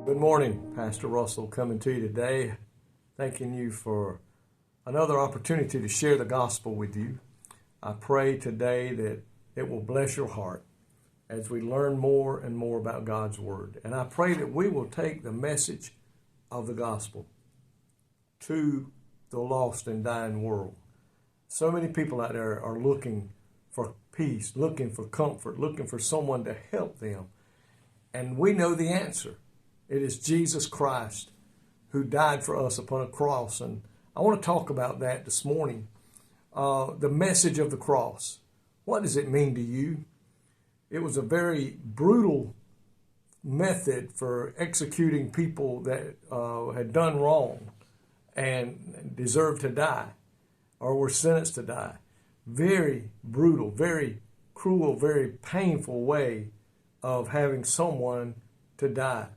Good morning, Pastor Russell, coming to you today, thanking you for another opportunity to share the gospel with you. I pray today that it will bless your heart as we learn more and more about God's Word. And I pray that we will take the message of the gospel to the lost and dying world. So many people out there are looking for peace, looking for comfort, looking for someone to help them. And we know the answer. It is Jesus Christ who died for us upon a cross. And I want to talk about that this morning. The message of the cross. What does it mean to you? It was a very brutal method for executing people that had done wrong and deserved to die or were sentenced to die. Very brutal, very cruel, very painful way of having someone to die.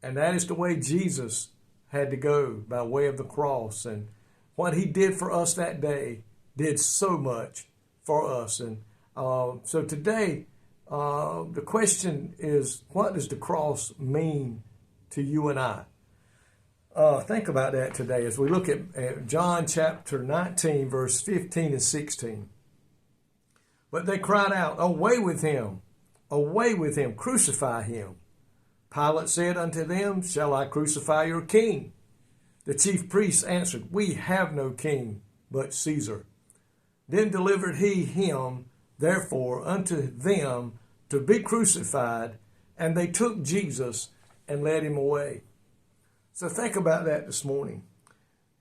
And that is the way Jesus had to go, by way of the cross. And what he did for us that day did so much for us. And so today, the question is, what does the cross mean to you and I? Think about that today as we look at John chapter 19, verse 15 and 16. But they cried out, away with him, crucify him. Pilate said unto them, shall I crucify your king? The chief priests answered, we have no king but Caesar. Then delivered he him, therefore, unto them to be crucified, and they took Jesus and led him away. So think about that this morning.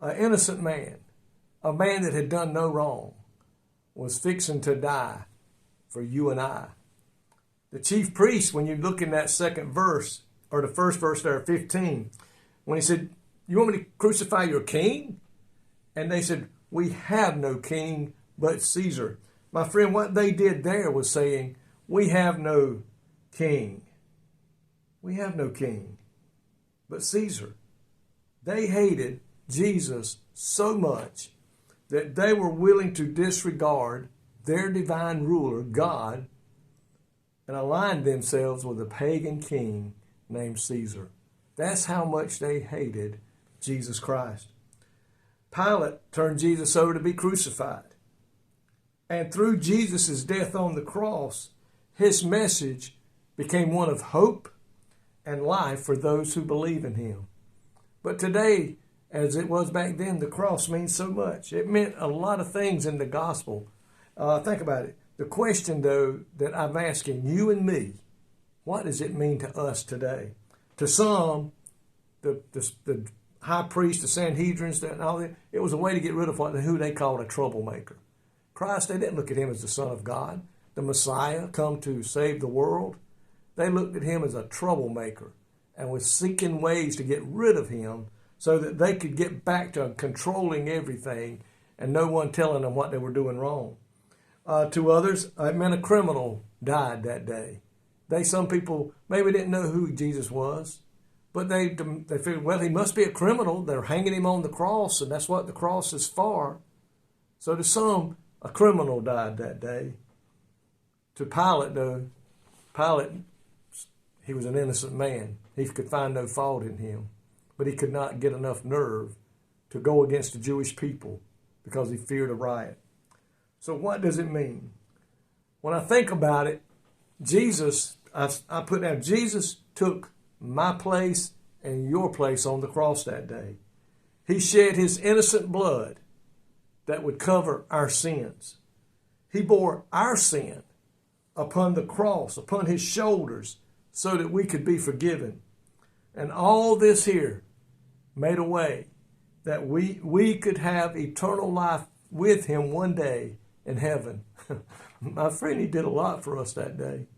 An innocent man, a man that had done no wrong, was fixing to die for you and I. The chief priest, when you look in that second verse, or the first verse there, 15, when he said, you want me to crucify your king? And they said, we have no king but Caesar. My friend, what they did there was saying, we have no king. We have no king but Caesar. They hated Jesus so much that they were willing to disregard their divine ruler, God, and aligned themselves with a pagan king named Caesar. That's how much they hated Jesus Christ. Pilate turned Jesus over to be crucified. And through Jesus' death on the cross, his message became one of hope and life for those who believe in him. But today, as it was back then, the cross means so much. It meant a lot of things in the gospel. Think about it. The question, though, that I'm asking you and me, what does it mean to us today? To some, the high priest, the Sanhedrins, and all that, it was a way to get rid of who they called a troublemaker. Christ, they didn't look at him as the Son of God, the Messiah, come to save the world. They looked at him as a troublemaker and was seeking ways to get rid of him so that they could get back to controlling everything and no one telling them what they were doing wrong. To others, it meant a criminal died that day. Some people maybe didn't know who Jesus was, but they figured, well, he must be a criminal. They're hanging him on the cross, and that's what the cross is for. So to some, a criminal died that day. To Pilate, though, he was an innocent man. He could find no fault in him, but he could not get enough nerve to go against the Jewish people because he feared a riot. So what does it mean? When I think about it, Jesus, I put down, Jesus took my place and your place on the cross that day. He shed his innocent blood that would cover our sins. He bore our sin upon the cross, upon his shoulders, so that we could be forgiven. And all this here made a way that we could have eternal life with him one day in heaven. My friend, he did a lot for us that day.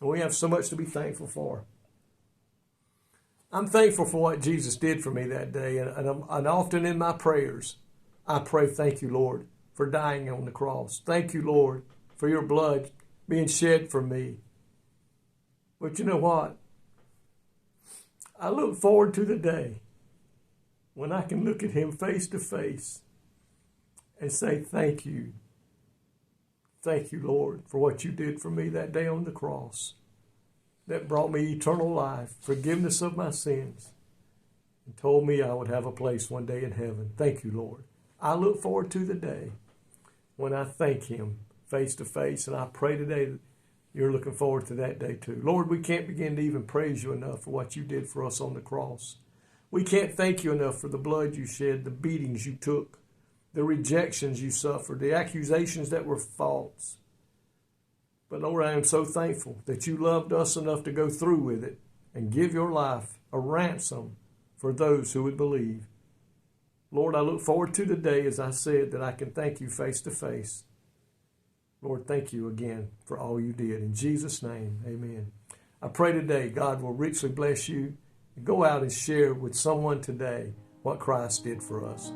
And we have so much to be thankful for. I'm thankful for what Jesus did for me that day. And often in my prayers, I pray, thank you, Lord, for dying on the cross. Thank you, Lord, for your blood being shed for me. But you know what? I look forward to the day when I can look at him face to face and say, thank you. Thank you, Lord, for what you did for me that day on the cross. that brought me eternal life, forgiveness of my sins, and told me I would have a place one day in heaven. Thank you, Lord. I look forward to the day when I thank him face to face, and I pray today that you're looking forward to that day too. Lord, we can't begin to even praise you enough for what you did for us on the cross. We can't thank you enough for the blood you shed, the beatings you took, the rejections you suffered, the accusations that were false. But Lord, I am so thankful that you loved us enough to go through with it and give your life a ransom for those who would believe. Lord, I look forward to the day, as I said, that I can thank you face to face. Lord, thank you again for all you did. In Jesus' name, amen. I pray today God will richly bless you. Go out and share with someone today what Christ did for us.